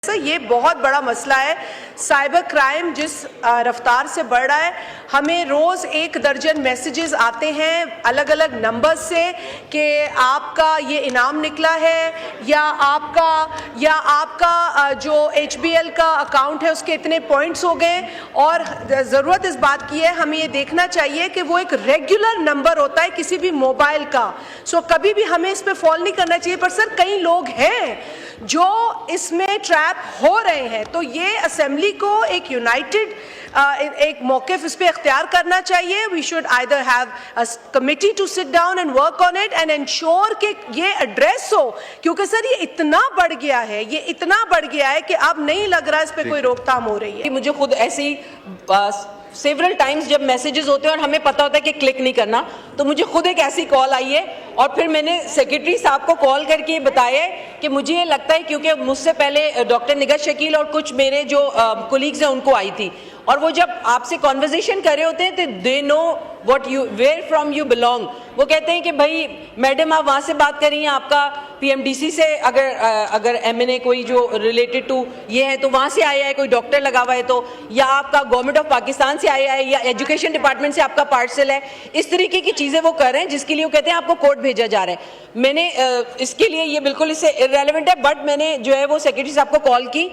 Sir ये बहुत बड़ा मसला है। साइबर क्राइम जिस रफ्तार से बढ़ रहा है, हमें रोज़ 1 दर्जन मैसेजेस आते हैं अलग अलग नंबर से कि आपका ये इनाम निकला है या आपका जो HBL का अकाउंट है उसके इतने पॉइंट्स हो गए। और ज़रूरत इस बात की है, हमें ये देखना चाहिए कि वो एक रेगुलर नंबर होता है किसी भी मोबाइल का। सो कभी भी हमें इस पर फॉल नहीं करना चाहिए। पर सर कई लोग हैं जो इसमें ट्रैप हो रहे हैं, तो ये असेंबली को एक यूनाइटेड एक मौक़िफ़ इस पे इख्तियार करना चाहिए। We should either have a committee to sit down and work on it and ensure कि ये एड्रेस हो, क्योंकि सर ये इतना बढ़ गया है, ये इतना बढ़ गया है कि अब नहीं लग रहा इस पे कोई रोकथाम हो रही है। मुझे खुद ऐसी सेवरल टाइम्स जब मैसेजेस होते हैं और हमें पता होता है कि क्लिक नहीं करना, तो मुझे खुद एक ऐसी कॉल आई है और फिर मैंने सेक्रेटरी साहब को कॉल करके बताया कि मुझे ये लगता है, क्योंकि मुझसे पहले डॉक्टर निगत शकील और कुछ मेरे जो कोलीग्स हैं उनको आई थी, और वो जब आपसे कॉन्वर्जेशन कर रहे होते हैं तो they know what you where from you belong. वो कहते हैं कि भाई मैडम आप वहाँ से बात कर रही हैं, आपका PMDC से अगर MNA कोई जो रिलेटेड टू ये है तो वहाँ से आया है, कोई डॉक्टर लगा हुआ है तो, या आपका गवर्नमेंट ऑफ पाकिस्तान से आया है, या एजुकेशन डिपार्टमेंट से आपका पार्सल है। इस तरीके की चीज़ें वो कर रहे हैं जिसके लिए वो कहते हैं आपको कोर्ट भेजा जा रहा है। मैंने इसके लिए ये बिल्कुल इससे इररेलेवेंट है, बट मैंने जो है वो सेक्रेटरी साहब को कॉल की